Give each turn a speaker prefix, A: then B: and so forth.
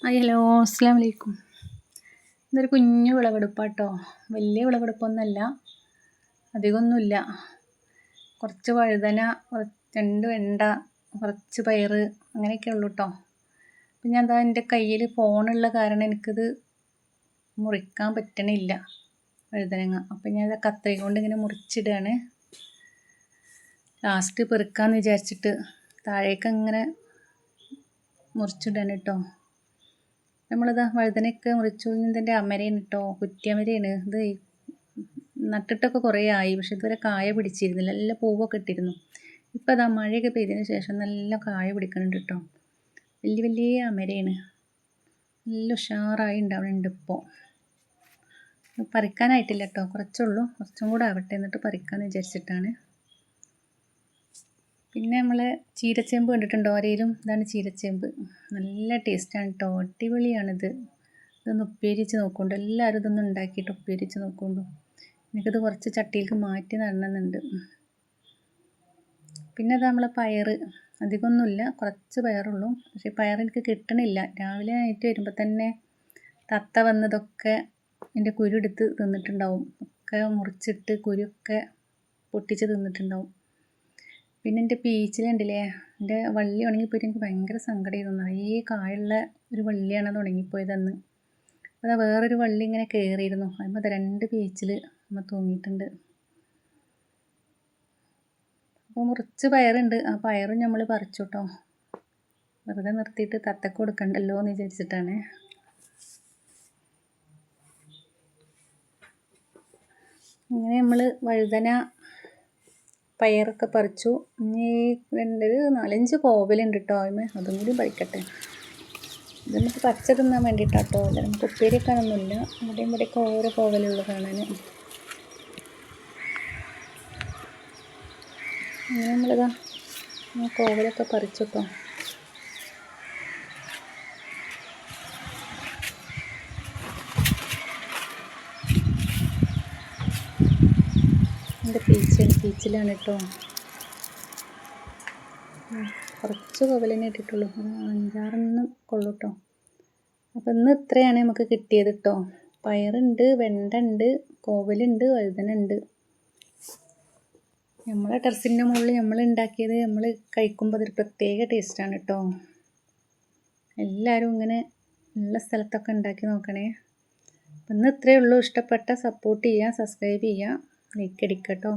A: Hello, അസ്സലാമു അലൈക്കും. ഇതൊരു കുഞ്ഞു വിളവെടുപ്പാട്ടോ. വലിയ വിളവെടുപ്പൊന്നുമല്ല, അധികമൊന്നുമില്ല. കുറച്ച് വഴുതന, 2 വെണ്ട, കുറച്ച് പയർ, അങ്ങനെയൊക്കെ ഉള്ളൂ കേട്ടോ. അപ്പം ഞാൻ എൻ്റെ കയ്യിൽ ഫോണുള്ള കാരണം എനിക്കിത് മുറിക്കാൻ പറ്റണില്ല, വഴുതനങ്ങ. അപ്പം ഞാൻ കത്രിക കൊണ്ട് ഇങ്ങനെ മുറിച്ചിടുകയാണ്. ലാസ്റ്റ് പെറുക്കാമെന്ന് വിചാരിച്ചിട്ട് താഴേക്ക് അങ്ങനെ മുറിച്ചിടാണ് കേട്ടോ. നമ്മളിതാ വഴുതനയൊക്കെ മുറിച്ചു. ഇതിൻ്റെ അമരയാണ് കേട്ടോ, കുറ്റിയമരയാണ് ഇത്. നട്ടിട്ടൊക്കെ കുറേ ആയി, പക്ഷെ ഇതുവരെ കായ പിടിച്ചിരുന്നില്ല. നല്ല പൂവൊക്കെ ഇട്ടിരുന്നു. ഇപ്പം അതാ മഴയൊക്കെ പെയ്തതിന് ശേഷം നല്ല കായ പിടിക്കുന്നുണ്ട് കേട്ടോ. വലിയ വലിയ അമരയാണ്, നല്ല ഉഷാറായി ഉണ്ടാവുന്നുണ്ട്. ഇപ്പോൾ പറിക്കാനായിട്ടില്ല കേട്ടോ, കുറച്ചുള്ളൂ. കുറച്ചും കൂടെ ആവട്ടെ, എന്നിട്ട് പറിക്കാമെന്ന് വിചാരിച്ചിട്ടാണ്. പിന്നെ നമ്മൾ ചീരച്ചേമ്പ് കണ്ടിട്ടുണ്ടോ ആരെങ്കിലും? ഇതാണ് ചീരച്ചേമ്പ്. നല്ല ടേസ്റ്റാണ് കേട്ടോ, അടിപൊളിയാണിത്. ഇതൊന്ന് ഉപ്പേരിച്ച് നോക്കുന്നുണ്ട്. എല്ലാവരും ഇതൊന്ന് ഉണ്ടാക്കിയിട്ട് ഉപ്പേരിച്ച് നോക്കുന്നുണ്ട്. എനിക്കിത് കുറച്ച് ചട്ടിയിലേക്ക് മാറ്റി നടണമെന്നുണ്ട്. പിന്നെ അത് നമ്മളെ പയർ, അധികമൊന്നുമില്ല, കുറച്ച് പയറുള്ളൂ. പക്ഷേ പയർ എനിക്ക് കിട്ടണില്ല. രാവിലെ ആയിട്ട് വരുമ്പോൾ തന്നെ തത്ത വന്നതൊക്കെ എൻ്റെ കുരു എടുത്ത് തിന്നിട്ടുണ്ടാവും. ഒക്കെ മുറിച്ചിട്ട് കുരുവൊക്കെ പൊട്ടിച്ച് തിന്നിട്ടുണ്ടാവും. പിന്നെ എൻ്റെ പീച്ചിലുണ്ടല്ലേ, എൻ്റെ വള്ളി ഉണങ്ങിപ്പോയിട്ട് എനിക്ക് ഭയങ്കര സങ്കടമായിരുന്നു. നിറയെ കായുള്ള ഒരു വള്ളിയാണ് അത് ഉണങ്ങിപ്പോയതെന്ന്. അത് വേറൊരു വള്ളി ഇങ്ങനെ കയറിയിരുന്നു. അതിപ്പോൾ 2 പീച്ചിൽ നമ്മൾ തൂങ്ങിയിട്ടുണ്ട്. അപ്പോൾ മുറിച്ച് പയറുണ്ട്, ആ പയറും നമ്മൾ പറിച്ചു കേട്ടോ. വെറുതെ നിർത്തിയിട്ട് തത്തക്ക് കൊടുക്കണ്ടല്ലോ എന്ന് വിചാരിച്ചിട്ടാണ്. അങ്ങനെ നമ്മൾ വഴുതന പയറൊക്കെ പറിച്ചു. ഇനി 4-5 കോവലുണ്ട് കേട്ടോ. അതും കൂടി പറിക്കട്ടെ. ഇത് നമുക്ക് പച്ച തിന്നാൻ വേണ്ടിയിട്ടാട്ടോ, അല്ല നമുക്ക് ഉപ്പേരി വെക്കാനൊന്നുമില്ല. ഇവിടെയും ഇവിടെയൊക്കെ ഓരോ കോവലുള്ളൂ കാണാൻ. അങ്ങനെ നമ്മളിതാ കോവലൊക്കെ പറിച്ചു കേട്ടോ. എൻ്റെ പീച്ചിലാണ് കേട്ടോ. കുറച്ച് കോവലിനെ ഇട്ടിട്ടുള്ളൂ, 5-6 കൊള്ളു കേട്ടോ. അപ്പം ഇന്ന് ഇത്രയാണ് നമുക്ക് കിട്ടിയത് കേട്ടോ. പയറുണ്ട്, വെണ്ട ഉണ്ട്, കോവലുണ്ട്, വഴുതന ഉണ്ട്. നമ്മളെ ടെറസിൻ്റെ മുകളിൽ നമ്മൾ ഉണ്ടാക്കിയത് നമ്മൾ കഴിക്കുമ്പോൾ അതൊരു പ്രത്യേക ടേസ്റ്റാണ് കേട്ടോ. എല്ലാവരും ഇങ്ങനെ ഉള്ള സ്ഥലത്തൊക്കെ ഉണ്ടാക്കി നോക്കണേ. അപ്പം ഇന്ന് ഇത്രയേ ഉള്ളൂ. ഇഷ്ടപ്പെട്ട സപ്പോർട്ട് ചെയ്യുക, സബ്സ്ക്രൈബ് ചെയ്യുക, ലൈക്ക് അടിക്കുക കേട്ടോ.